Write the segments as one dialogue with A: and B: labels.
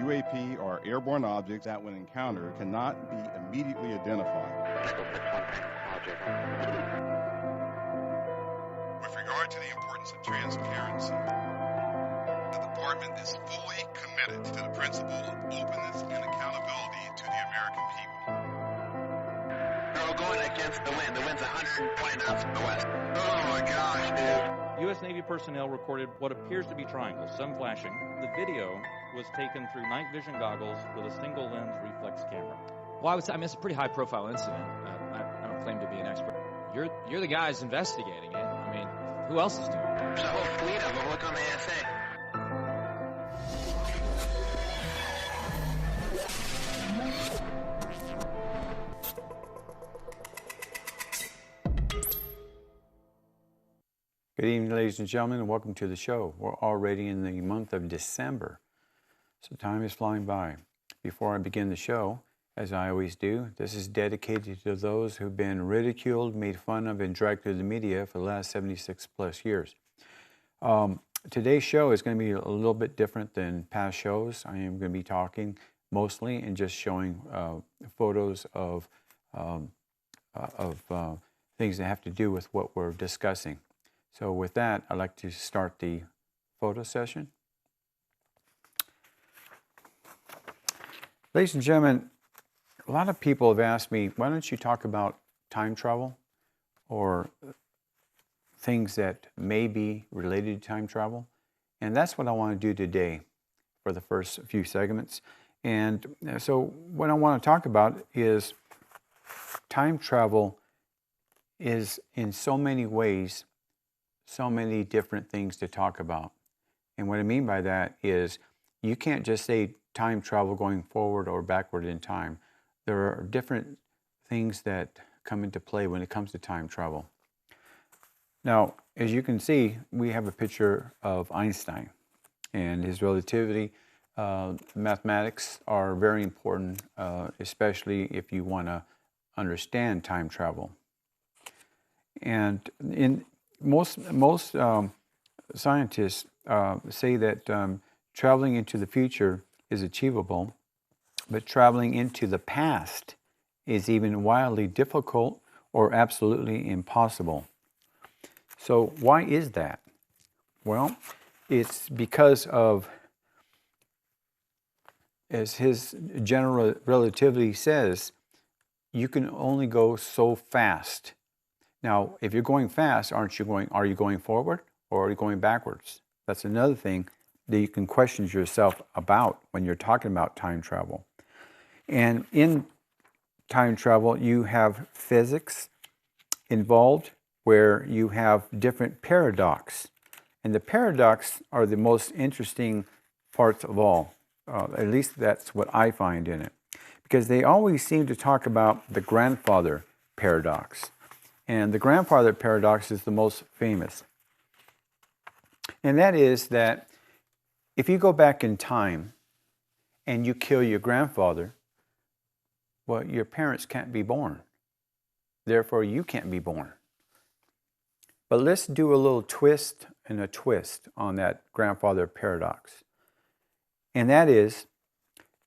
A: UAP are airborne objects that, when encountered, cannot be immediately identified. With regard to the importance of transparency, the Department is fully committed to the principle of openness and accountability to the American people.
B: We're going against the wind. The wind's 120 knots from the west. Oh my gosh, dude.
C: U.S. Navy personnel recorded what appears to be triangles, some flashing. The video was taken through night vision goggles with a single lens reflex camera.
D: Well, I mean, it's a pretty high-profile incident. I don't claim to be an expert. You're the guys investigating it. I mean, who else is doing it?
B: There's a whole fleet of them. Look on the ASA.
E: Good evening, ladies and gentlemen, and welcome to the show. We're already in the month of December, so time is flying by. Before I begin the show, as I always do, this is dedicated to those who've been ridiculed, made fun of, and dragged through the media for the last 76 plus years. Today's show is going to be a little bit different than past shows. I am going to be talking mostly and just showing photos of things that have to do with what we're discussing. So with that, I'd like to start the photo session. Ladies and gentlemen, a lot of people have asked me, why don't you talk about time travel or things that may be related to time travel? And that's what I want to do today for the first few segments. And so what I want to talk about is time travel is in so many ways so many different things to talk about. And what I mean by that is you can't just say time travel going forward or backward in time. There are different things that come into play when it comes to time travel. Now, as you can see, we have a picture of Einstein and his relativity. Mathematics are very important, especially if you want to understand time travel. And most scientists say that traveling into the future is achievable, but traveling into the past is even wildly difficult or absolutely impossible. So why is that? Well, it's because of, as his general relativity says, you can only go so fast. Now, if you're going fast, are you going forward or are you going backwards? That's another thing that you can question yourself about when you're talking about time travel. And in time travel, you have physics involved where you have different paradox. And the paradox are the most interesting parts of all. At least that's what I find in it. Because they always seem to talk about the grandfather paradox. And the grandfather paradox is the most famous. And that is that if you go back in time and you kill your grandfather, well, your parents can't be born. Therefore, you can't be born. But let's do a little twist and a twist on that grandfather paradox. And that is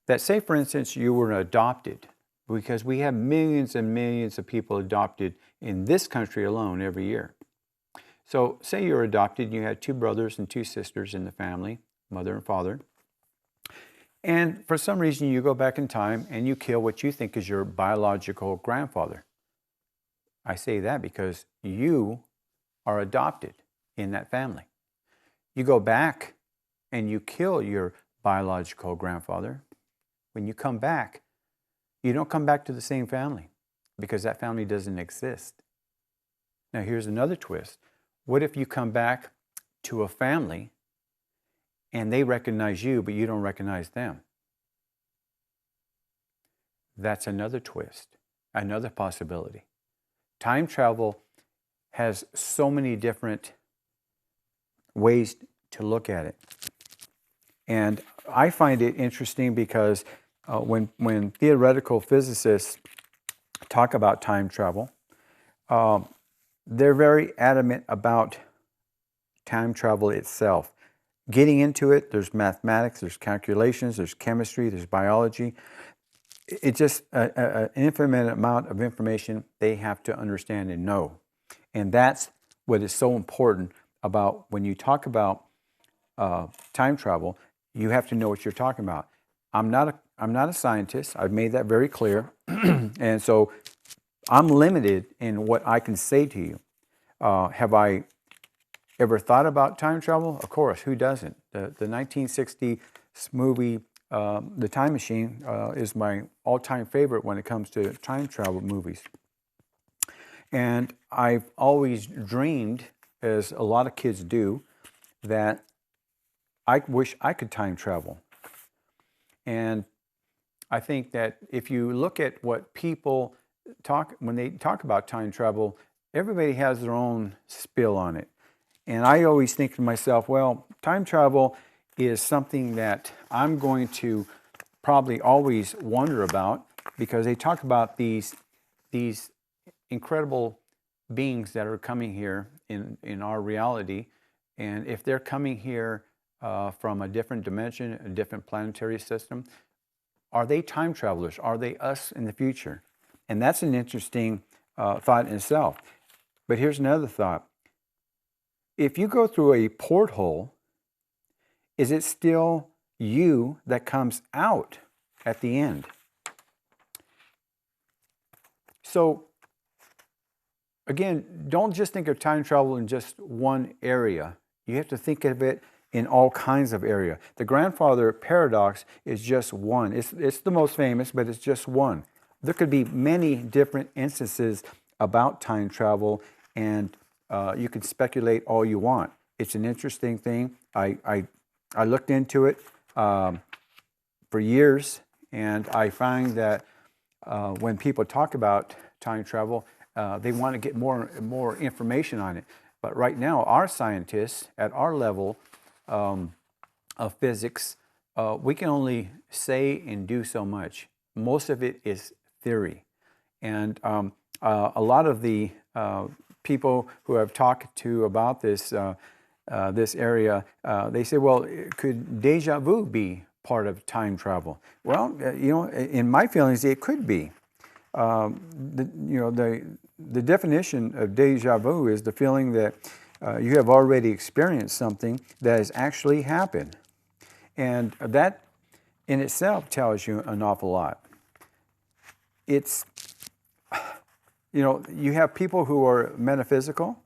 E: that, say, for instance, you were adopted, because we have millions and millions of people adopted in this country alone every year. So say you're adopted, you had 2 brothers and 2 sisters in the family, mother and father, and for some reason you go back in time and you kill what you think is your biological grandfather. I say that because you are adopted in that family. You go back and you kill your biological grandfather. When you come back, you don't come back to the same family because that family doesn't exist. Now here's another twist. What if you come back to a family and they recognize you, but you don't recognize them? That's another twist, another possibility. Time travel has so many different ways to look at it. And I find it interesting because when theoretical physicists talk about time travel, they're very adamant about time travel itself. getting into it, there's mathematics, there's calculations, there's chemistry, there's biology. It's just an infinite amount of information they have to understand and know. And that's what is so important about when you talk about time travel. You have to know what you're talking about. I'm not a scientist. I've made that very clear. And so I'm limited in what I can say to you. Have I ever thought about time travel? Of course, who doesn't? The 1960 movie, The Time Machine, is my all-time favorite when it comes to time travel movies. And I've always dreamed, as a lot of kids do, that I wish I could time travel. And I think that if you look at what people talk, when they talk about time travel, everybody has their own spill on it. And I always think to myself, well, time travel is something that I'm going to probably always wonder about, because they talk about these incredible beings that are coming here in our reality. And if they're coming here from a different dimension, a different planetary system, are they time travelers? Are they us in the future? And that's an interesting thought in itself. But here's another thought. If you go through a porthole, is it still you that comes out at the end? So, again, don't just think of time travel in just one area. You have to think of it in all kinds of area. The grandfather paradox is just one. It's the most famous, but it's just one. There could be many different instances about time travel, and you can speculate all you want. It's an interesting thing. I looked into it for years, and I find that when people talk about time travel, they want to get more information on it. But right now, our scientists at our level of physics, we can only say and do so much. Most of it is theory. And a lot of the people who I've talked to about this area, they say, well, could deja vu be part of time travel? Well, in my feelings, it could be. The definition of deja vu is the feeling that you have already experienced something that has actually happened. And that in itself tells you an awful lot. It's, you have people who are metaphysical,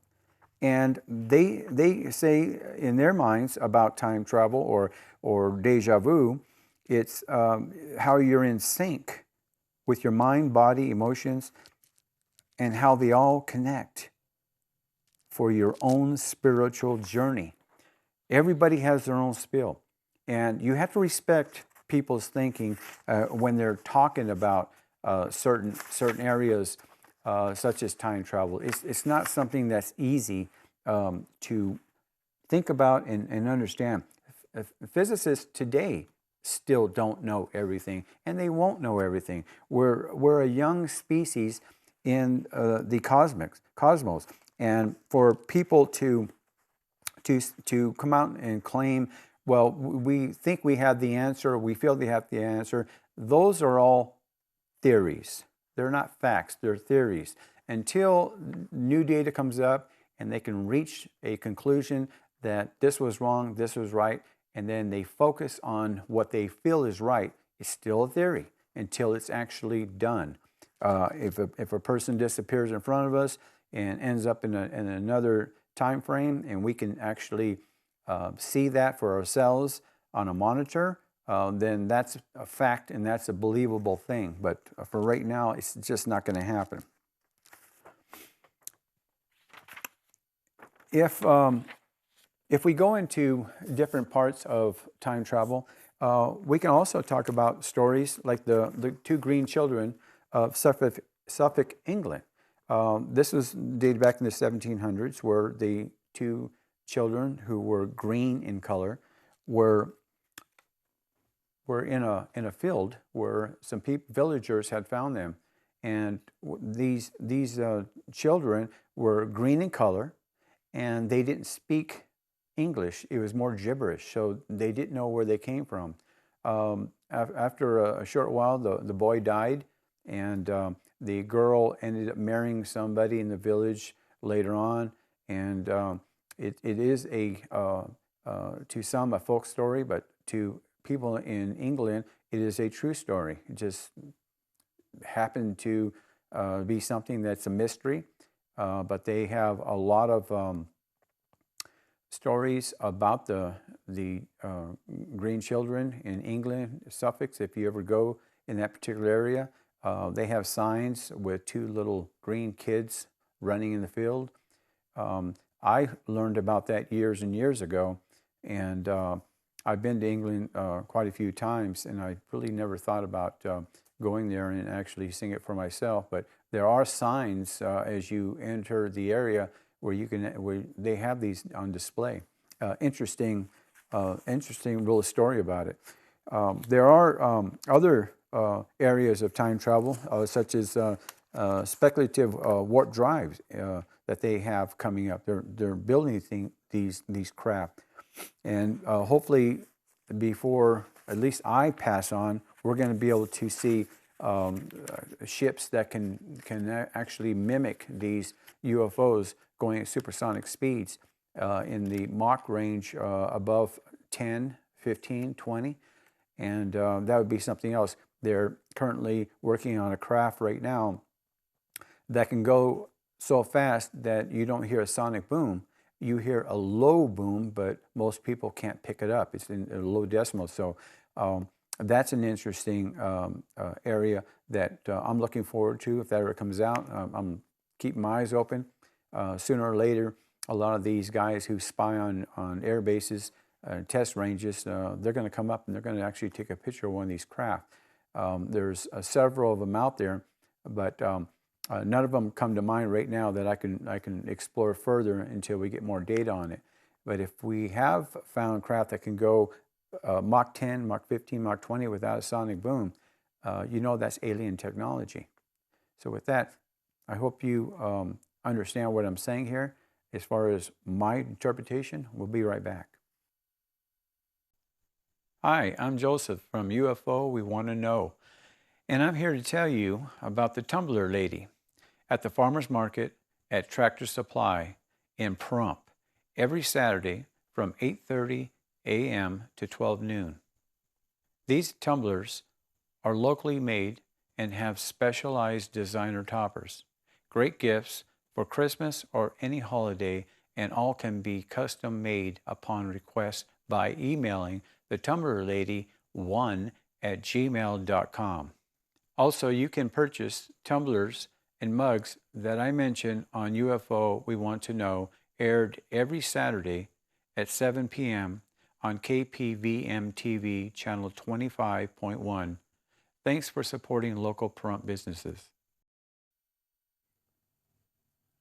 E: and they say in their minds about time travel or deja vu, it's how you're in sync with your mind, body, emotions, and how they all connect for your own spiritual journey. Everybody has their own spill, and you have to respect people's thinking when they're talking about certain areas, such as time travel. It's not something that's easy to think about and understand. Physicists today still don't know everything, and they won't know everything. We're a young species in the cosmos, and for people to come out and claim, well, we think we have the answer, we feel they have the answer, those are all theories. They're not facts, they're theories. Until new data comes up and they can reach a conclusion that this was wrong, this was right, and then they focus on what they feel is right, it's still a theory until it's actually done. If a person disappears in front of us and ends up in another time frame, and we can actually see that for ourselves on a monitor, then that's a fact and that's a believable thing. But for right now, it's just not going to happen. If we go into different parts of time travel, we can also talk about stories like the two green children of Suffolk, England. This was dated back in the 1700s, where the two children who were green in color were in a field where some villagers had found them, and these children were green in color, and they didn't speak English. It was more gibberish, so they didn't know where they came from. After a short while, the boy died, and the girl ended up marrying somebody in the village later on. And it is to some a folk story, but to people in England, it is a true story. It just happened to be something that's a mystery, but they have a lot of stories about the green children in England, Suffolk. If you ever go in that particular area, they have signs with two little green kids running in the field. I learned about that years and years ago, and I've been to England quite a few times, and I really never thought about going there and actually seeing it for myself. But there are signs as you enter the area where they have these on display. Interesting little story about it. There are other areas of time travel, such as speculative warp drives that they have coming up. They're building these craft, and hopefully before at least I pass on, we're going to be able to see ships that can actually mimic these UFOs going at supersonic speeds in the Mach range above 10, 15, 20, and that would be something else. They're currently working on a craft right now that can go so fast that you don't hear a sonic boom. You hear a low boom, but most people can't pick it up. It's in a low decimal. So that's an interesting area that I'm looking forward to if that ever comes out. I'm keeping my eyes open. Sooner or later, a lot of these guys who spy on air bases, test ranges, they're going to come up and they're going to actually take a picture of one of these craft. There's several of them out there, but none of them come to mind right now that I can explore further until we get more data on it. But if we have found craft that can go Mach 10, Mach 15, Mach 20 without a sonic boom, you know that's alien technology. So with that, I hope you understand what I'm saying here. As far as my interpretation, we'll be right back. Hi, I'm Joseph from UFO We Want to Know, and I'm here to tell you about the tumbler lady at the farmer's market at Tractor Supply in Pahrump every Saturday from 8:30 a.m. to 12 noon. These tumblers are locally made and have specialized designer toppers. Great gifts for Christmas or any holiday, and all can be custom made upon request by emailing the tumblerlady1@gmail.com. Also, you can purchase tumblers and mugs that I mentioned on UFO We Want to Know, aired every Saturday at 7 p.m. on KPVM TV channel 25.1. Thanks for supporting local Pahrump businesses.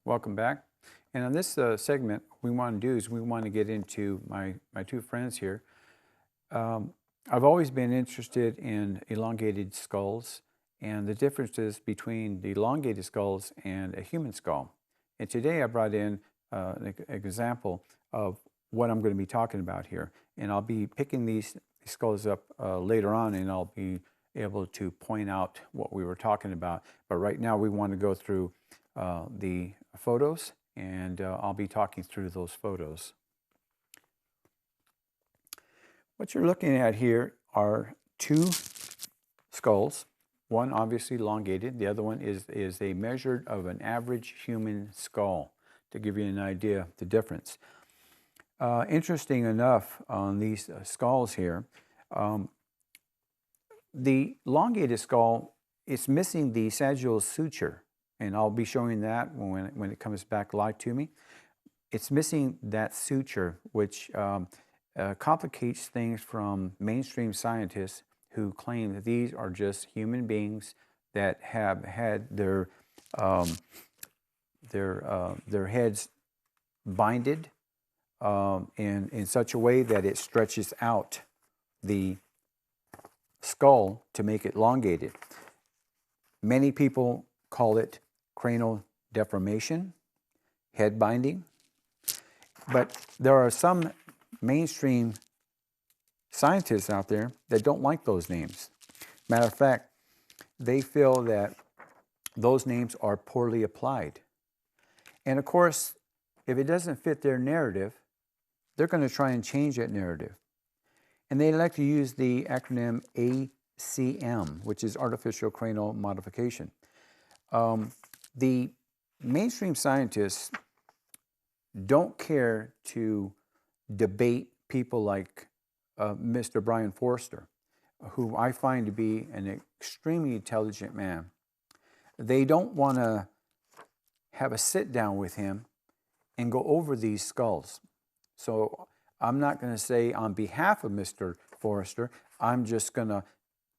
E: Welcome back. And on this segment, what we want to do is we want to get into my two friends here. I've always been interested in elongated skulls and the differences between the elongated skulls and a human skull. And today I brought in an example of what I'm going to be talking about here. And I'll be picking these skulls up later on, and I'll be able to point out what we were talking about. But right now we want to go through the photos, and I'll be talking through those photos. What you're looking at here are two skulls. One obviously elongated, the other one is a measure of an average human skull, to give you an idea of the difference. Interesting enough, on these skulls here, the elongated skull is missing the sagittal suture, and I'll be showing that when it comes back live to me. It's missing that suture, which complicates things from mainstream scientists who claim that these are just human beings that have had their heads binded in such a way that it stretches out the skull to make it elongated. Many people call it cranial deformation, head binding, but there are some mainstream scientists out there that don't like those names. Matter of fact, they feel that those names are poorly applied. And of course, if it doesn't fit their narrative, they're going to try and change that narrative. And they like to use the acronym ACM, which is Artificial Cranial Modification. The mainstream scientists don't care to debate people like Mr. Brian Forster, who I find to be an extremely intelligent man. They don't want to have a sit down with him and go over these skulls. So I'm not going to say on behalf of Mr. Forrester, I'm just going to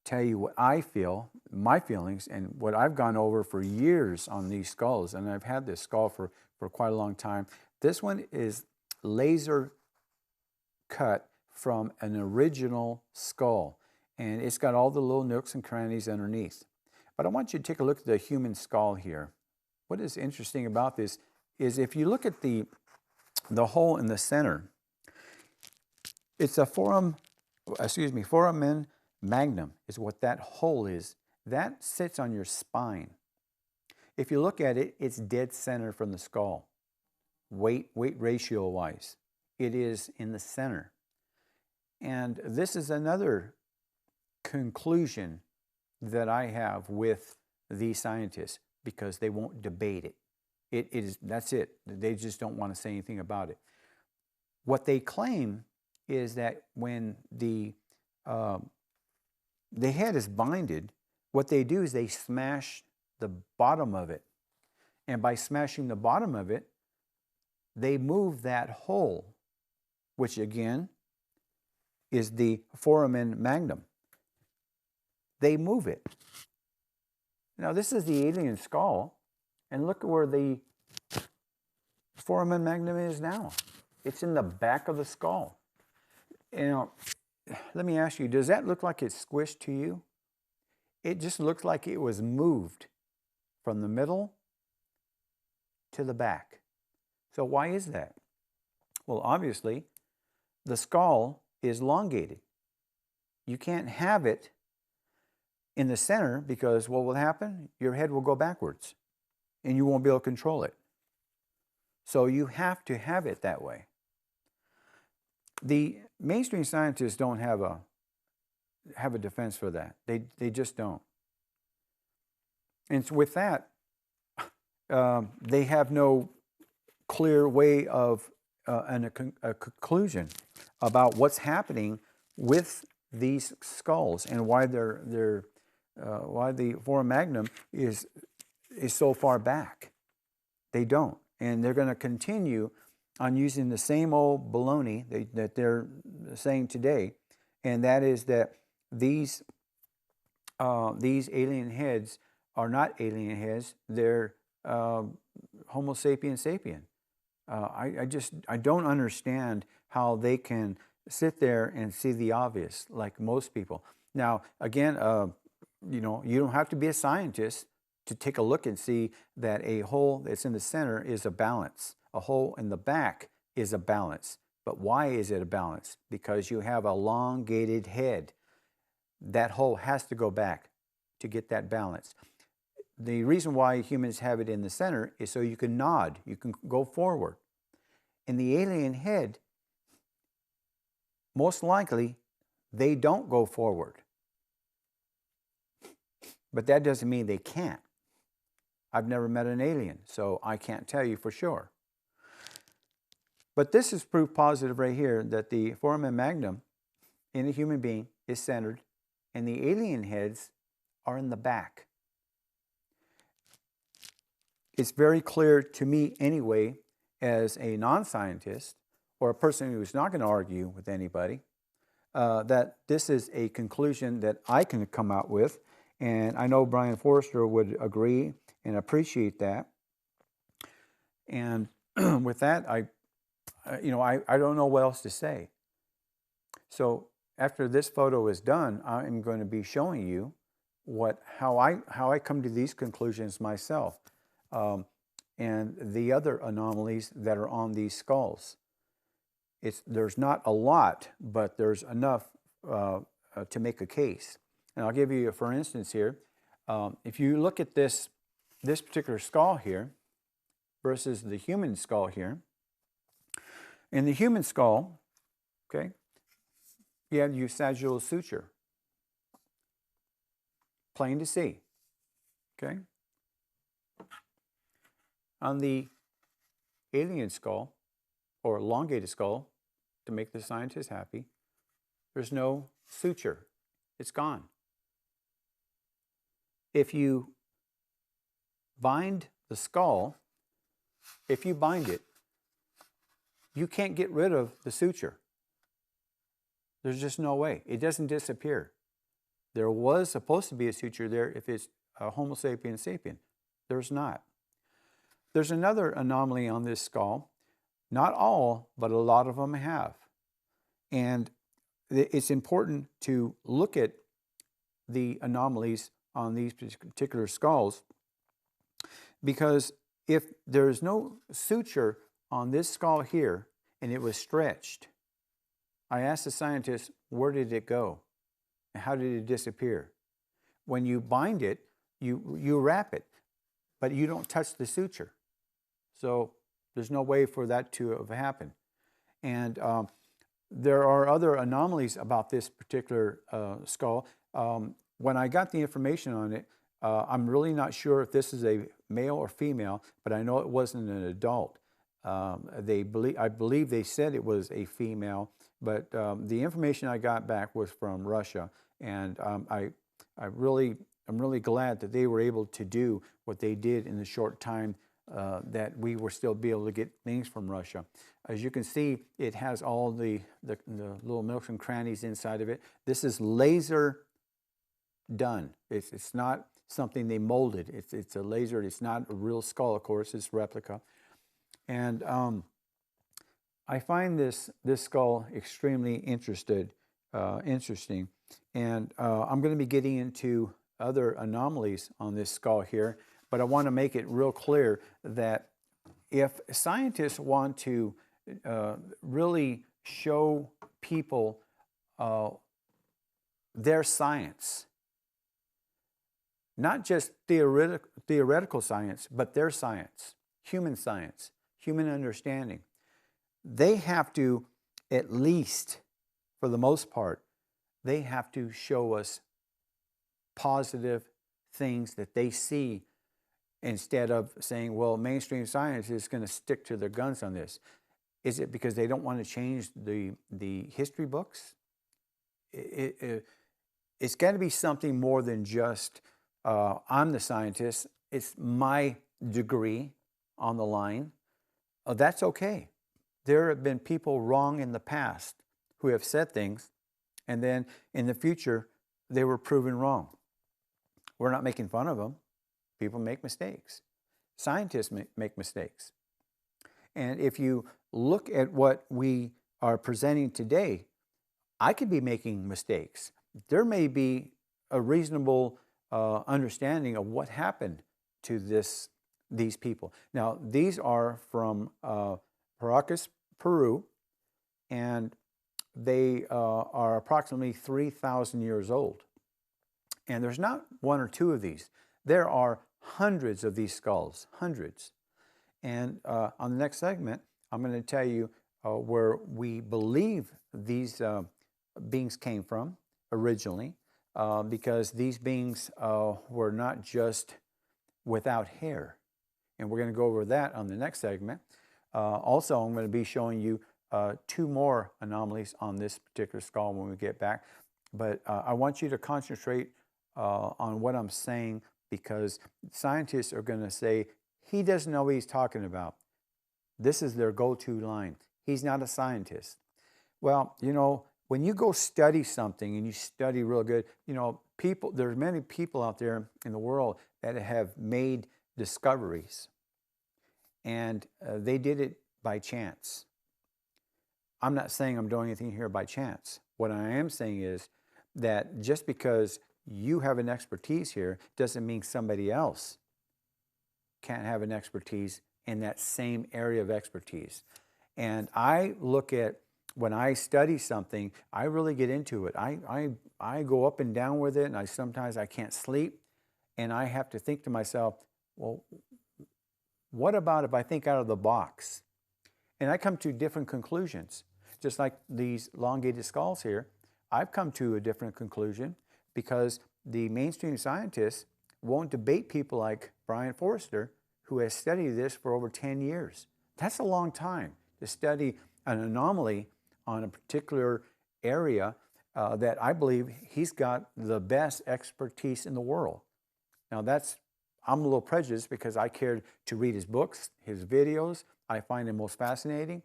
E: tell you what I feel, my feelings, and what I've gone over for years on these skulls. And I've had this skull for quite a long time. This one is laser cut from an original skull. And it's got all the little nooks and crannies underneath. But I want you to take a look at the human skull here. What is interesting about this is if you look at the hole in the center, it's a foramen magnum is what that hole is. That sits on your spine. If you look at it, it's dead center from the skull. Weight ratio wise, it is in the center. And this is another conclusion that I have with these scientists, because they won't debate it. That's it. They just don't want to say anything about it. What they claim is that when the head is binded, what they do is they smash the bottom of it. And by smashing the bottom of it, they move that hole, which again is the foramen magnum. They move it. Now this is the alien skull, and look at where the foramen magnum is now. It's in the back of the skull. You know, let me ask you, does that look like it's squished to you? It just looks like it was moved from the middle to the back. So why is that? Well, obviously, the skull is elongated. You can't have it in the center because what will happen? Your head will go backwards and you won't be able to control it. So you have to have it that way. The mainstream scientists don't have a defense for that. They just don't. And so with that, they have no clear way of a conclusion about what's happening with these skulls and why why the foramen magnum is so far back. They don't, and they're going to continue on using the same old baloney that they're saying today, and that is that these alien heads are not alien heads. They're Homo sapien sapien. I don't understand how they can sit there and see the obvious like most people. Now, again, you don't have to be a scientist to take a look and see that a hole that's in the center is a balance. A hole in the back is a balance. But why is it a balance? Because you have a elongated head. That hole has to go back to get that balance. The reason why humans have it in the center is so you can nod, you can go forward. In the alien head, most likely, they don't go forward. But that doesn't mean they can't. I've never met an alien, so I can't tell you for sure. But this is proof positive right here that the foramen magnum in a human being is centered and the alien heads are in the back. It's very clear to me anyway, as a non-scientist or a person who's not going to argue with anybody, that this is a conclusion that I can come out with. And I know Brian Forrester would agree and appreciate that. And with that, I don't know what else to say. So after this photo is done, I'm going to be showing you how I come to these conclusions myself, and the other anomalies that are on these skulls. there's not a lot, but there's enough to make a case. And I'll give you, for instance, here, if you look at this particular skull here versus the human skull here. In the human skull, okay, you have your sagittal suture, plain to see, okay? On the alien skull, or elongated skull, to make the scientists happy, there's no suture. It's gone. If you bind the skull, if you bind it, you can't get rid of the suture. There's just no way. It doesn't disappear. There was supposed to be a suture there if it's a Homo sapiens sapien. There's not. There's another anomaly on this skull. Not all, but a lot of them have. And it's important to look at the anomalies on these particular skulls, because if there's no suture on this skull here and it was stretched, I asked the scientists, where did it go? How did it disappear? When you bind it, you wrap it, but you don't touch the suture. So there's no way for that to have happened. And there are other anomalies about this particular skull. When I got the information on it, I'm really not sure if this is a male or female, but I know it wasn't an adult. I believe they said it was a female, but the information I got back was from Russia, and I'm really glad that they were able to do what they did in the short time that we were still be able to get things from Russia. As you can see, it has all the little nooks and crannies inside of it. This is laser done. It's not something they molded. It's a laser. It's not a real skull, of course. It's replica. And I find this skull extremely interesting. And I'm going to be getting into other anomalies on this skull here, but I want to make it real clear that if scientists want to really show people their science, not just theoretical science, but their science, human understanding, they have to, at least for the most part, they have to show us positive things that they see, instead of saying, well, mainstream science is going to stick to their guns on this. Is it because they don't want to change the history books? It's got to be something more than just, I'm the scientist, it's my degree on the line. That's okay. There have been people wrong in the past who have said things, and then in the future, they were proven wrong. We're not making fun of them. People make mistakes. Scientists make mistakes. And if you look at what we are presenting today, I could be making mistakes. There may be a reasonable understanding of what happened to these people. Now, these are from Paracas, Peru, and they are approximately 3,000 years old. And there's not one or two of these. There are hundreds of these skulls, hundreds. And on the next segment, I'm going to tell you where we believe these beings came from originally, because these beings were not just without hair. And we're going to go over that on the next segment. Also, I'm going to be showing you two more anomalies on this particular skull when we get back. But I want you to concentrate on what I'm saying, because scientists are going to say, he doesn't know what he's talking about. This is their go-to line. He's not a scientist. Well, you know, when you go study something and you study real good, you know, there's many people out there in the world that have made discoveries, and they did it by chance. I'm not saying I'm doing anything here by chance. What I am saying is that just because you have an expertise here doesn't mean somebody else can't have an expertise in that same area of expertise. And I look at when I study something, I really get into it. I go up and down with it, and sometimes I can't sleep, and I have to think to myself, well, what about if I think out of the box? And I come to different conclusions. Just like these elongated skulls here, I've come to a different conclusion because the mainstream scientists won't debate people like Brian Forrester, who has studied this for over 10 years. That's a long time to study an anomaly on a particular area that I believe he's got the best expertise in the world. Now I'm a little prejudiced because I cared to read his books, his videos. I find them most fascinating.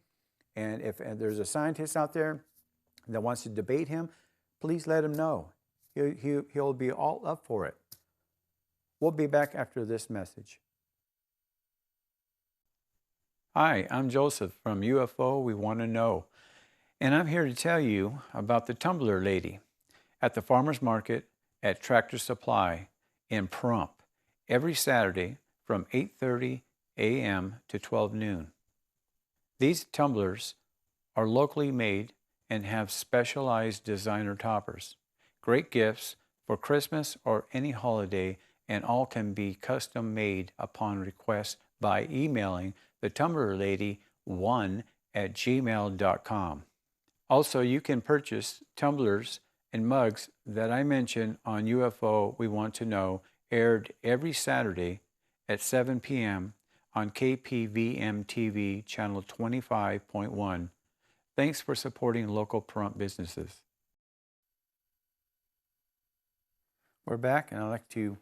E: And if there's a scientist out there that wants to debate him, please let him know. He'll be all up for it. We'll be back after this message. Hi, I'm Joseph from UFO We Want to Know. And I'm here to tell you about the tumbler lady at the farmer's market at Tractor Supply in Pahrump every Saturday from 8:30 a.m. to 12 noon. These tumblers are locally made and have specialized designer toppers. Great gifts for Christmas or any holiday, and all can be custom made upon request by emailing the tumbler lady 1@gmail.com. Also, you can purchase tumblers and mugs that I mentioned on UFO We Want to Know, aired every Saturday at 7 p.m. on KPVM TV channel 25.1. Thanks for supporting local Pahrump businesses. We're back, and I'd like to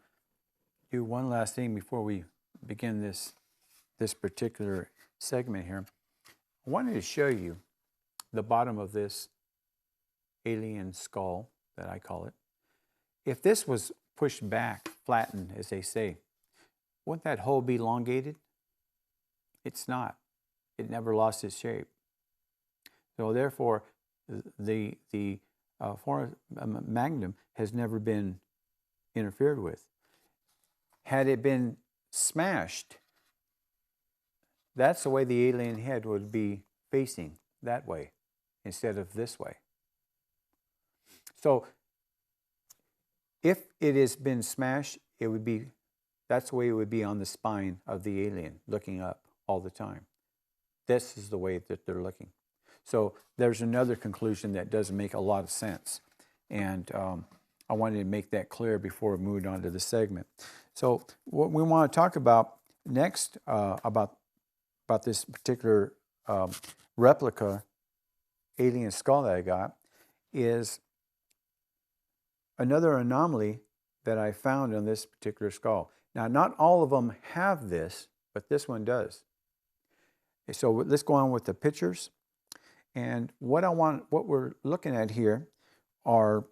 E: do one last thing before we begin this particular segment here. I wanted to show you the bottom of this alien skull, that I call it. If this was pushed back, flattened, as they say, wouldn't that hole be elongated? It's not. It never lost its shape. So therefore, the foramen magnum has never been interfered with. Had it been smashed, that's the way the alien head would be facing, that way, instead of this way. So if it has been smashed, that's the way it would be on the spine of the alien, looking up all the time. This is the way that they're looking. So there's another conclusion that doesn't make a lot of sense. And I wanted to make that clear before we moved on to the segment. So what we want to talk about next about this particular replica alien skull that I got is another anomaly that I found on this particular skull. Now, not all of them have this, but this one does. So let's go on with the pictures. And what we're looking at here are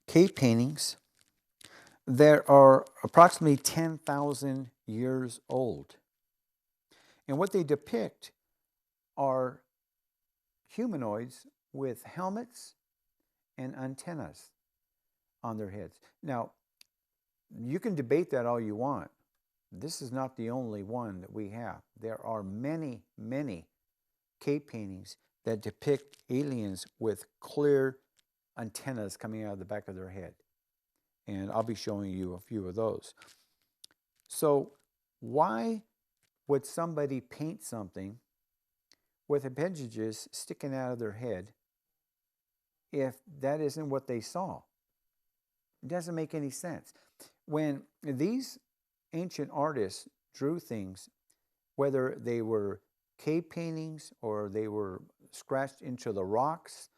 E: cave paintings that are approximately 10,000 years old. And what they depict are humanoids with helmets and antennas on their heads. Now, you can debate that all you want. This is not the only one that we have. There are many, many cave paintings that depict aliens with clear antennas coming out of the back of their head. And I'll be showing you a few of those. So why would somebody paint something with appendages sticking out of their head if that isn't what they saw? It doesn't make any sense. When these ancient artists drew things, whether they were cave paintings or they were scratched into the rocks,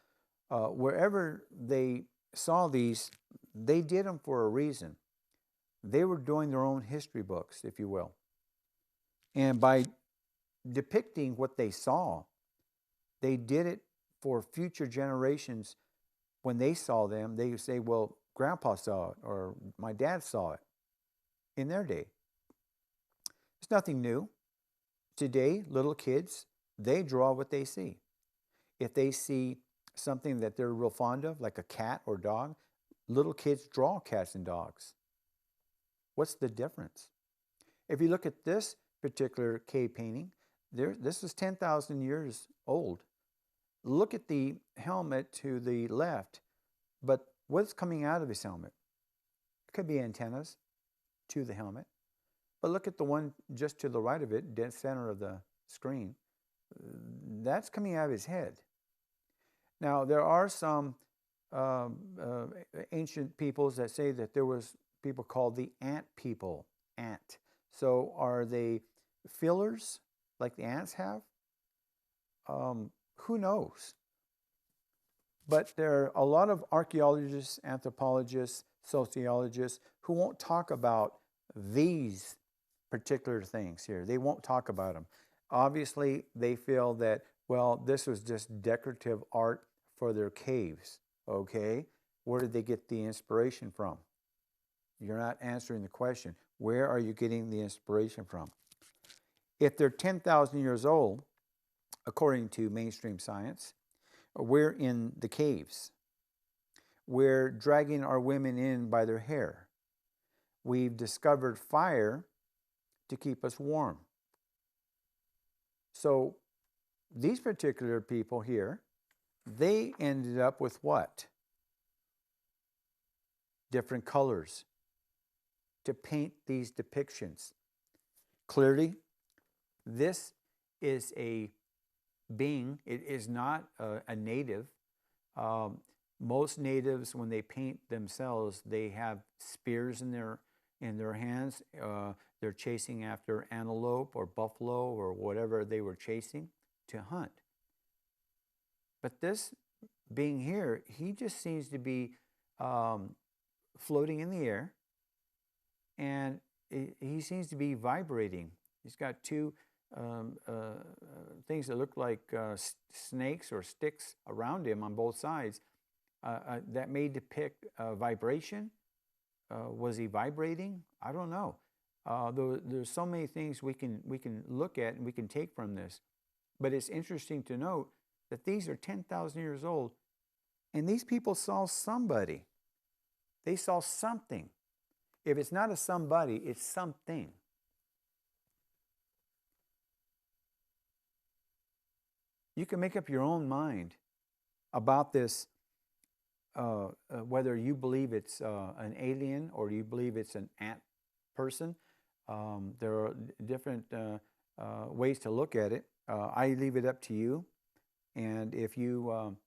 E: wherever they saw these, they did them for a reason. They were doing their own history books, if you will. And by depicting what they saw, they did it for future generations. When they saw them, they would say, well, Grandpa saw it, or my dad saw it in their day. It's nothing new. Today, little kids, they draw what they see. If they see something that they're real fond of, like a cat or dog, little kids draw cats and dogs. What's the difference? If you look at this particular cave painting, this is 10,000 years old. look at the helmet to the left, but what's coming out of his helmet? It could be antennas to the helmet. But look at the one just to the right of it, dead center of the screen. That's coming out of his head. Now, there are some ancient peoples that say that there was people called the ant people. Ant. So are they fillers like the ants have? Who knows? But there are a lot of archaeologists, anthropologists, sociologists who won't talk about these particular things here. They won't talk about them. Obviously, they feel that, well, this was just decorative art for their caves, okay? Where did they get the inspiration from? You're not answering the question. Where are you getting the inspiration from? If they're 10,000 years old, according to mainstream science, we're in the caves. We're dragging our women in by their hair. We've discovered fire to keep us warm. So these particular people here, they ended up with what? Different colors to paint these depictions. Clearly, this is a being. It is not a native. Most natives, when they paint themselves, they have spears in their hands. They're chasing after antelope or buffalo or whatever they were chasing to hunt. But this being here, he just seems to be floating in the air, and he seems to be vibrating. He's got two things that look like snakes or sticks around him on both sides that may depict vibration. Was he vibrating? I don't know. There's so many things we can look at and we can take from this. But it's interesting to note that these are 10,000 years old, and these people saw somebody. They saw something. If it's not a somebody, it's something. You can make up your own mind about this, whether you believe it's an alien or you believe it's an ant person. There are different ways to look at it. I leave it up to you. And if you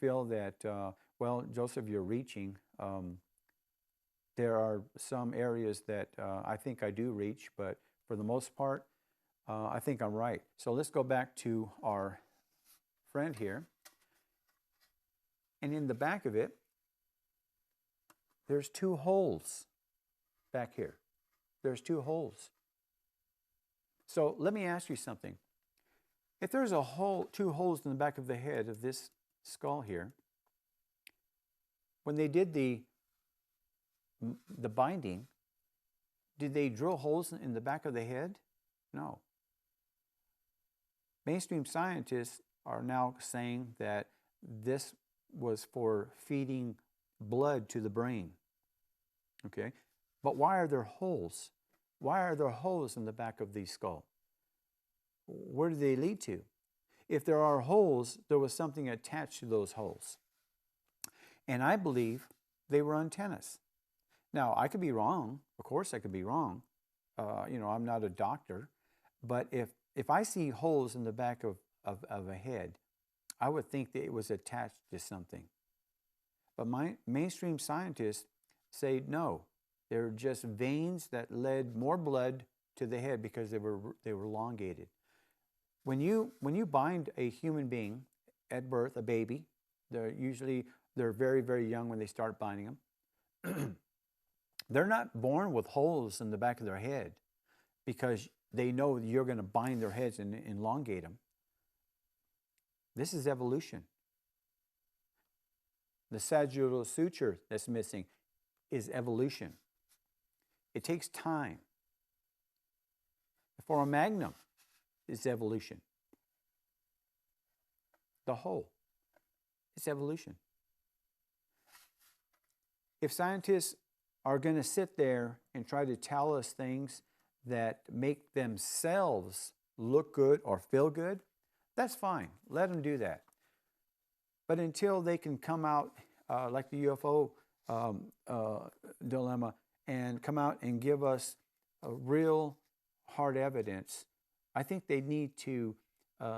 E: feel that, well, Joseph, you're reaching, there are some areas that I think I do reach, but for the most part, I think I'm right. So let's go back to our friend here. And in the back of it, there's two holes back here. There's two holes. So let me ask you something. If there's a hole, two holes in the back of the head of this skull here, when they did the binding, did they drill holes in the back of the head? No. Mainstream scientists are now saying that this was for feeding blood to the brain. Okay? But why are there holes? Why are there holes in the back of the skull? Where do they lead to? If there are holes, there was something attached to those holes. And I believe they were antennas. Now, I could be wrong. Of course I could be wrong. I'm not a doctor. But if I see holes in the back of a head, I would think that it was attached to something. But mainstream scientists say no. They're just veins that led more blood to the head because they were elongated. When you bind a human being at birth, a baby, they're very, very young when they start binding them. They're not born with holes in the back of their head because they know you're going to bind their heads and elongate them. This is evolution. The sagittal suture that's missing is evolution. It takes time. For a magnum, it's evolution. The whole, it's evolution. If scientists are going to sit there and try to tell us things that make themselves look good or feel good, that's fine. Let them do that. But until they can come out like the UFO dilemma and come out and give us a real hard evidence, I think they need to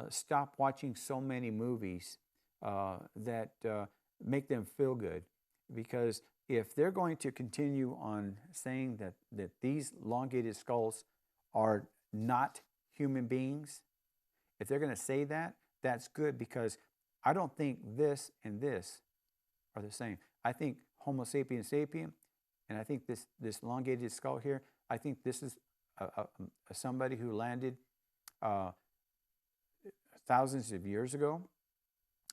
E: stop watching so many movies that make them feel good. Because if they're going to continue on saying that these elongated skulls are not human beings, if they're going to say that, that's good, because I don't think this and this are the same. I think Homo sapiens sapien, and I think this elongated skull here, I think this is somebody who landed thousands of years ago.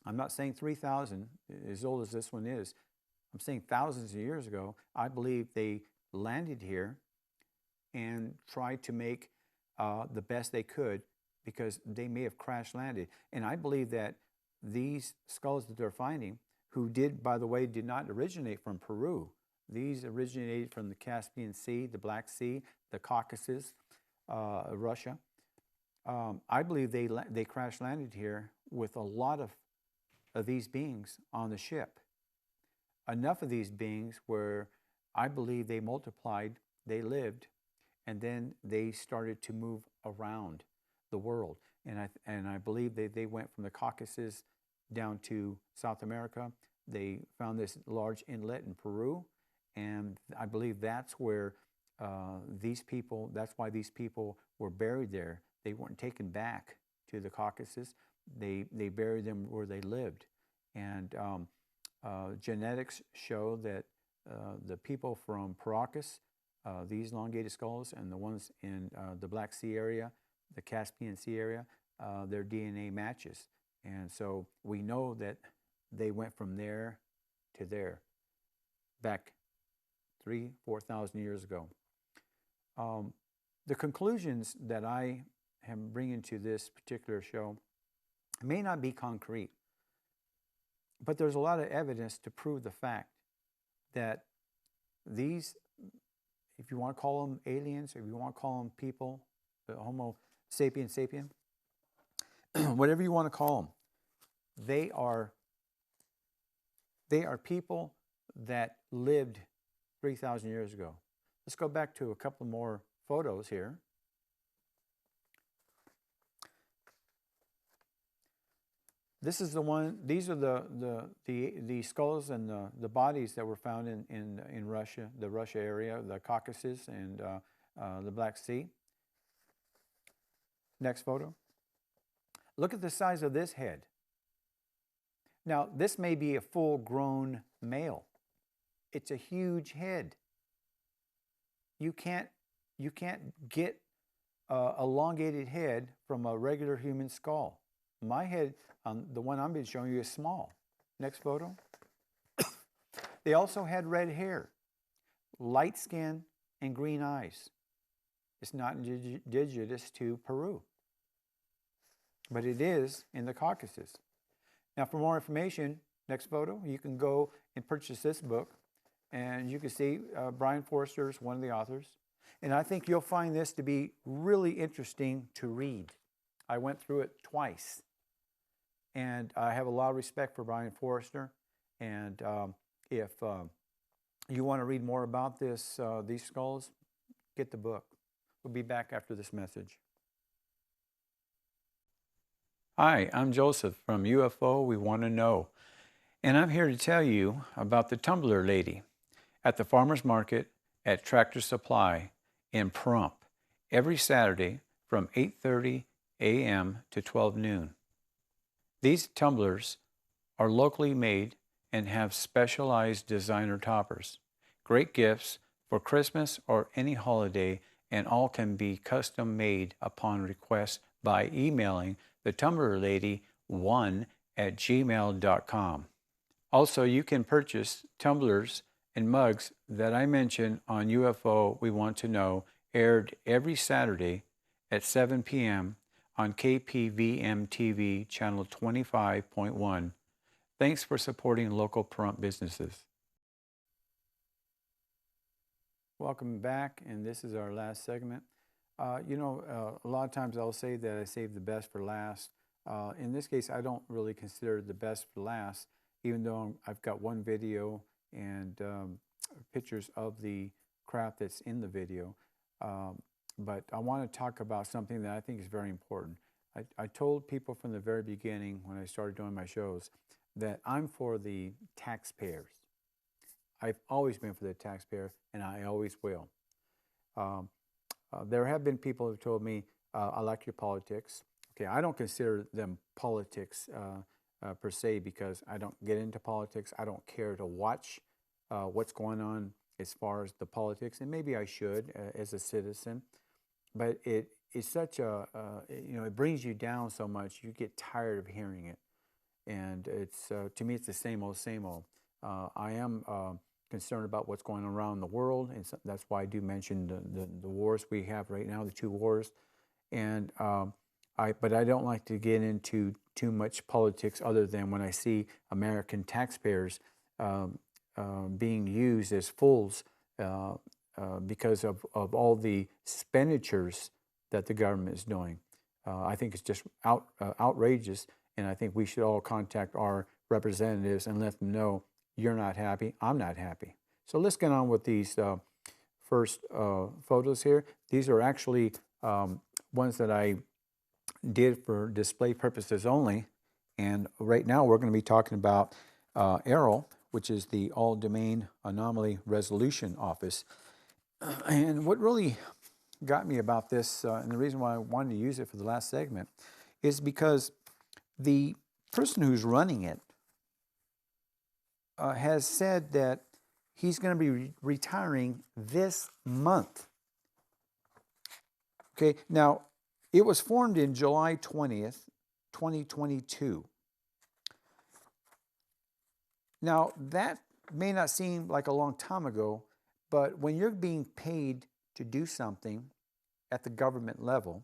E: I'm not saying 3,000, as old as this one is. I'm saying thousands of years ago. I believe they landed here and tried to make the best they could, because they may have crash landed. And I believe that these skulls that they're finding, who did, by the way, did not originate from Peru. These originated from the Caspian Sea, the Black Sea, the Caucasus, Russia. I believe they crash landed here with a lot of these beings on the ship. Enough of these beings where I believe they multiplied, they lived, and then they started to move around the world. And I believe they went from the Caucasus down to South America. They found this large inlet in Peru, and I believe that's where that's why these people were buried there. They weren't taken back to the Caucasus. They buried them where they lived. And genetics show that the people from Paracas, these elongated skulls, and the ones in the Black Sea area, the Caspian Sea area, their DNA matches. And so we know that they went from there to there, back 3,000-4,000 years ago. The conclusions that I am bringing to this particular show may not be concrete, but there's a lot of evidence to prove the fact that these, if you want to call them aliens, or if you want to call them people, the Homo sapiens sapien, whatever you want to call them, they are people that lived 3,000 years ago. Let's go back to a couple more photos here. This is the one. These are the skulls and the bodies that were found in Russia, the Russia area, the Caucasus, and the Black Sea. Next photo. Look at the size of this head. Now, this may be a full-grown male. It's a huge head. You can't get an elongated head from a regular human skull. My head, the one I'm being showing you, is small. Next photo. They also had red hair, light skin, and green eyes. It's not indigenous to Peru, but it is in the Caucasus. Now, for more information, next photo, you can go and purchase this book, and you can see Brian Forrester is one of the authors. And I think you'll find this to be really interesting to read. I went through it twice, and I have a lot of respect for Brian Forrester. And if you want to read more about these skulls, get the book. We'll be back after this message. Hi, I'm Joseph from UFO We Want to Know, and I'm here to tell you about the tumbler lady at the farmer's market at Tractor Supply in Pahrump every Saturday from 8:30 a.m. to 12 noon. These tumblers are locally made and have specialized designer toppers. Great gifts for Christmas or any holiday, and all can be custom made upon request by emailing the tumblerlady1@gmail.com. Also, you can purchase tumblers and mugs that I mentioned on UFO We Want to Know, aired every Saturday at 7 p.m. on KPVM TV channel 25.1. Thanks for supporting local Pahrump businesses. Welcome back, and this is our last segment. A lot of times I'll say that I save the best for last. In this case, I don't really consider the best for last, even though I've got one video and pictures of the craft that's in the video. But I want to talk about something that I think is very important. I told people from the very beginning when I started doing my shows that I'm for the taxpayers. I've always been for the taxpayer, and I always will. There have been people who told me, I like your politics. Okay, I don't consider them politics per se because I don't get into politics. I don't care to watch what's going on as far as the politics, and maybe I should as a citizen. But it is such a, it brings you down so much, you get tired of hearing it. And it's, to me, it's the same old, same old. I am concerned about what's going on around the world, and so that's why I do mention the wars we have right now, the two wars. And but I don't like to get into too much politics other than when I see American taxpayers being used as fools because of all the expenditures that the government is doing. I think it's just outrageous, and I think we should all contact our representatives and let them know you're not happy, I'm not happy. So let's get on with these first photos here. These are actually ones that I did for display purposes only, and right now we're going to be talking about ARROL, which is the All-Domain Anomaly Resolution Office. And what really got me about this, and the reason why I wanted to use it for the last segment, is because the person who's running it has said that he's going to be retiring this month. Okay, now it was formed in July 20th, 2022. Now that may not seem like a long time ago, but when you're being paid to do something at the government level,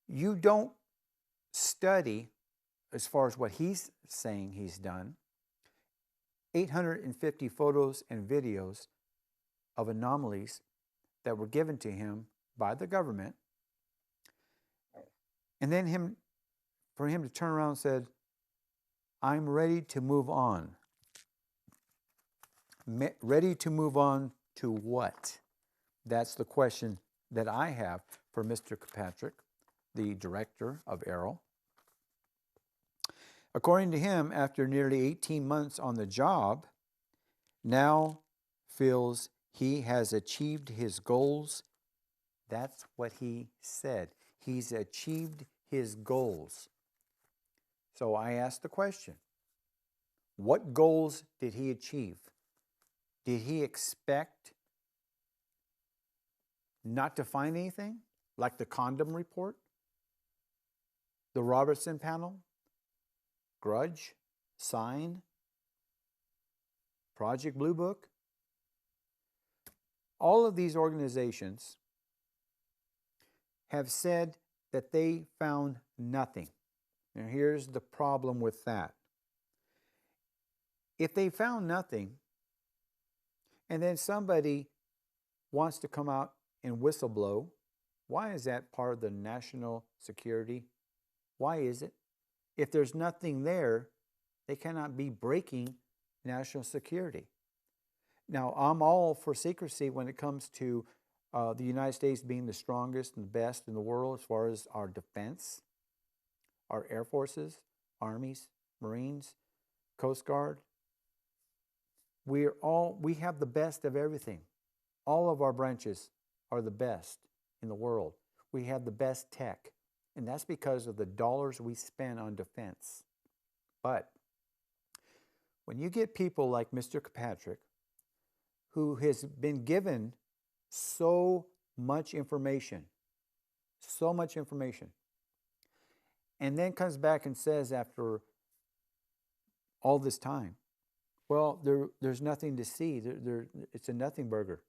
E: you don't study, as far as what he's saying he's done, 850 photos and videos of anomalies that were given to him by the government, and then for him to turn around and said, I'm ready to move on. Ready to move on to what? That's the question that I have for Mr. Kirkpatrick, the director of ARROL. According to him, after nearly 18 months on the job, now feels he has achieved his goals. That's what he said. He's achieved his goals. So I asked the question, what goals did he achieve? Did he expect not to find anything, like the condom report, the Robertson panel, Grudge, Sign, Project Blue Book? All of these organizations have said that they found nothing. Now here's the problem with that. If they found nothing, and then somebody wants to come out and whistleblow, why is that part of the national security? Why is it? If there's nothing there, they cannot be breaking national security. Now, I'm all for secrecy when it comes to the United States being the strongest and the best in the world as far as our defense, our air forces, armies, Marines, Coast Guard. We have the best of everything. All of our branches are the best in the world. We have the best tech, and that's because of the dollars we spend on defense. But when you get people like Mr. Kirkpatrick, who has been given so much information, and then comes back and says after all this time, well, there's nothing to see. It's a nothing burger.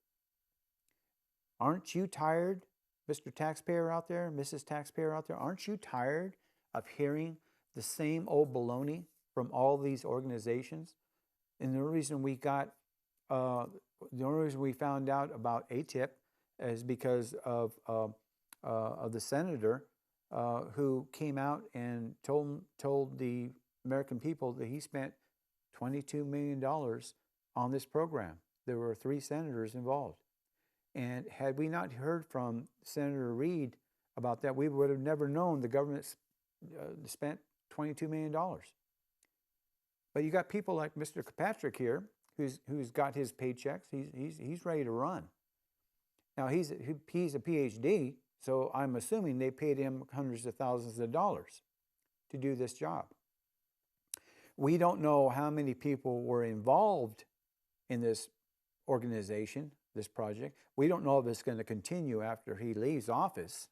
E: Aren't you tired, Mr. Taxpayer out there, Mrs. Taxpayer out there? Aren't you tired of hearing the same old baloney from all these organizations? And the only reason we found out about ATIP is because of the senator who came out and told the American people that he spent $22 million on this program. There were 3 senators involved. And had we not heard from Senator Reid about that, we would have never known the government spent $22 million. But you got people like Mr. Kirkpatrick here, who's got his paychecks. He's ready to run. Now he's a PhD, so I'm assuming they paid him hundreds of thousands of dollars to do this job. We don't know how many people were involved in this organization, this project. We don't know if it's going to continue after he leaves office.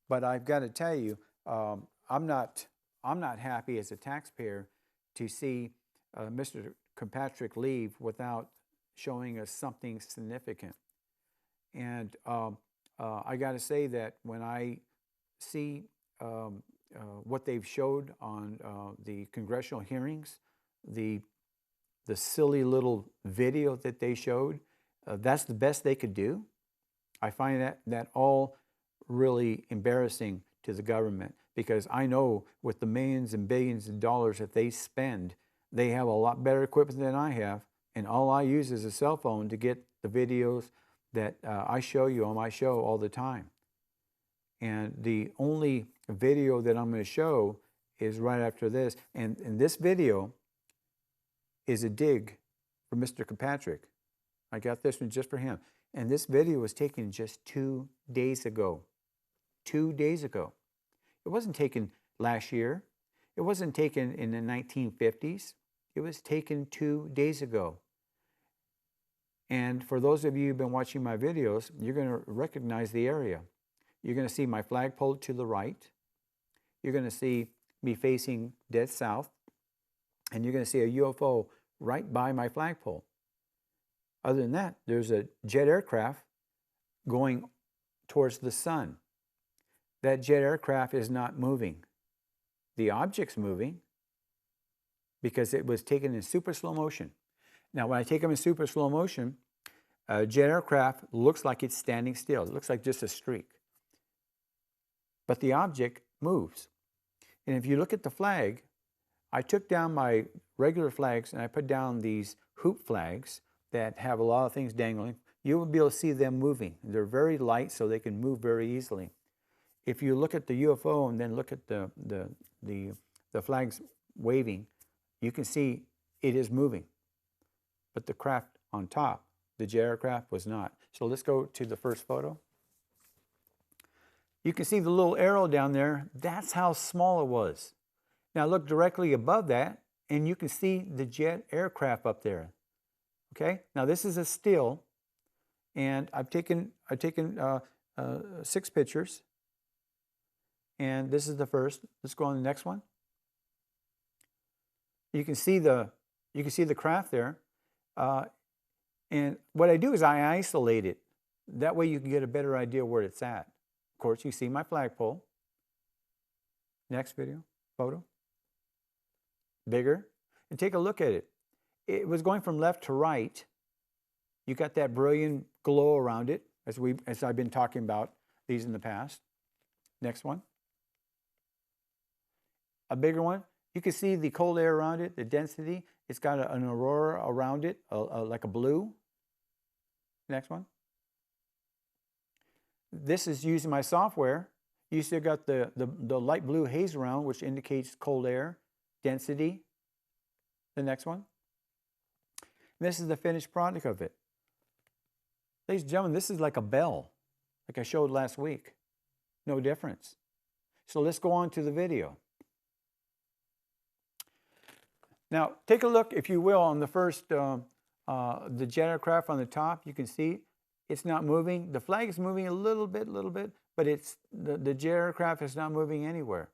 E: But I've got to tell you, I'm not happy as a taxpayer to see Mr. Kirkpatrick leave without showing us something significant. And I got to say that when I see what they've showed on the congressional hearings, the silly little video that they showed, that's the best they could do. I find that all really embarrassing to the government, because I know with the millions and billions of dollars that they spend, they have a lot better equipment than I have, and all I use is a cell phone to get the videos that I show you on my show all the time. And the only video that I'm going to show is right after this. And this video is a dig for Mr. Kirkpatrick. I got this one just for him. And this video was taken just 2 days ago. 2 days ago. It wasn't taken last year. It wasn't taken in the 1950s. It was taken 2 days ago. And for those of you who've been watching my videos, you're going to recognize the area. You're going to see my flagpole to the right. You're going to see me facing dead south. And you're going to see a UFO right by my flagpole. Other than that, there's a jet aircraft going towards the sun. That jet aircraft is not moving. The object's moving because it was taken in super slow motion. Now, when I take them in super slow motion, a jet aircraft looks like it's standing still. It looks like just a streak. But the object moves. And if you look at the flag, I took down my regular flags and I put down these hoop flags that have a lot of things dangling. You will be able to see them moving. They're very light, so they can move very easily. If you look at the UFO and then look at the flags waving, you can see it is moving. But the craft on top, the jet aircraft, was not. So let's go to the first photo. You can see the little arrow down there. That's how small it was. Now look directly above that, and you can see the jet aircraft up there. Okay. Now this is a still, and I've taken 6 pictures, and this is the first. Let's go on to the next one. You can see the craft there, and what I do is I isolate it. That way you can get a better idea where it's at. Of course, you see my flagpole. Next photo. Bigger, and take a look at it. It was going from left to right. You got that brilliant glow around it, as I've been talking about these in the past. Next one. A bigger one. You can see the cold air around it, the density. It's got an aurora around it, like a blue. Next one. This is using my software. You still got the light blue haze around, which indicates cold air, density. The next one. This is the finished product of it. Ladies and gentlemen, this is like a bell, like I showed last week. No difference. So let's go on to the video. Now, take a look, if you will, on the first, the jet aircraft on the top. You can see it's not moving. The flag is moving a little bit, but it's the jet aircraft is not moving anywhere.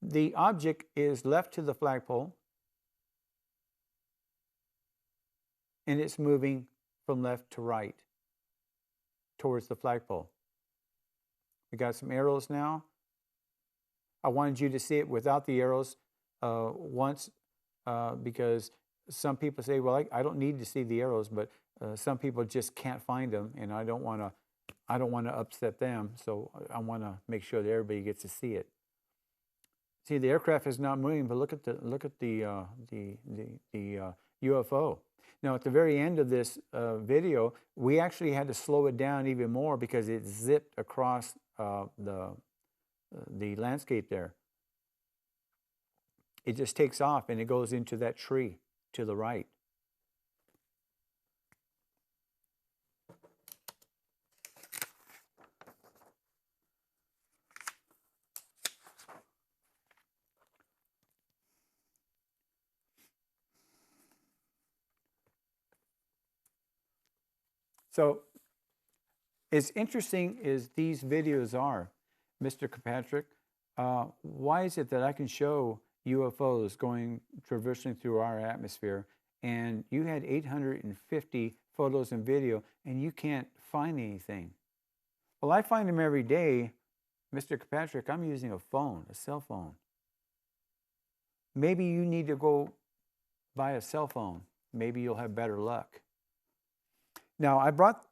E: The object is left to the flagpole, and it's moving from left to right towards the flagpole. We got some arrows now. I wanted you to see it without the arrows once because some people say, well, I don't need to see the arrows, but some people just can't find them, and I don't want to upset them, so I want to make sure that everybody gets to see it. See, the aircraft is not moving, but look at the UFO. Now, at the very end of this video, we actually had to slow it down even more because it zipped across the landscape there. It just takes off and it goes into that tree to the right. So, as interesting as these videos are, Mr. Kirkpatrick, why is it that I can show UFOs going traversing through our atmosphere, and you had 850 photos and video, and you can't find anything? Well, I find them every day, Mr. Kirkpatrick. I'm using a phone, a cell phone. Maybe you need to go buy a cell phone. Maybe you'll have better luck. Now, I brought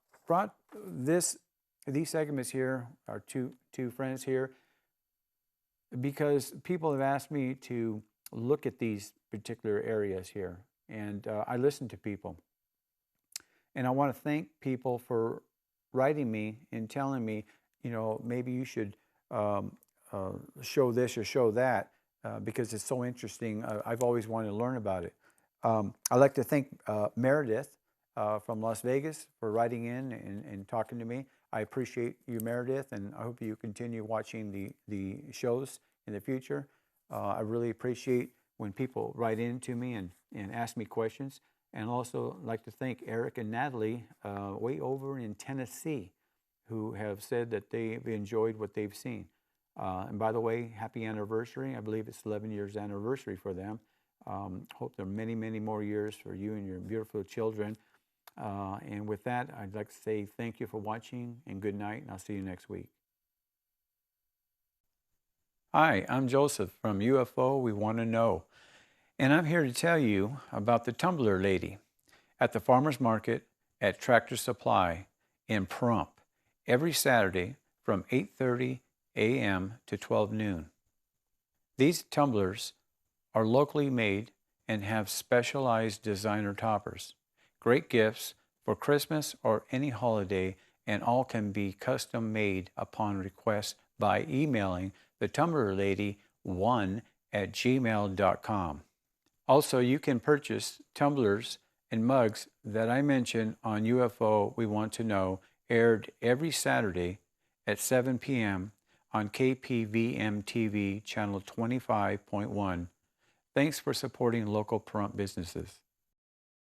E: these segments here, our two friends here, because people have asked me to look at these particular areas here, and I listen to people. And I want to thank people for writing me and telling me, maybe you should show this or show that, because it's so interesting. I've always wanted to learn about it. I'd like to thank Meredith from Las Vegas for writing in and talking to me. I appreciate you, Meredith, and I hope you continue watching the shows in the future. I really appreciate when people write in to me and ask me questions. And also like to thank Eric and Natalie way over in Tennessee, who have said that they've enjoyed what they've seen. And by the way, happy anniversary. I believe it's 11 years anniversary for them. Hope there are many, many more years for you and your beautiful children. And with that, I'd like to say thank you for watching and good night, and I'll see you next week. Hi, I'm Joseph from UFO We Want to Know, and I'm here to tell you about the Tumbler Lady at the Farmers Market at Tractor Supply in Pahrump every Saturday from 8:30 a.m. to 12 noon. These tumblers are locally made and have specialized designer toppers. Great gifts for Christmas or any holiday, and all can be custom made upon request by emailing the tumblerlady1@gmail.com. Also, you can purchase tumblers and mugs that I mentioned on UFO We Want to Know, aired every Saturday at 7 p.m. on KPVM TV channel 25.1. Thanks for supporting local Pahrump businesses.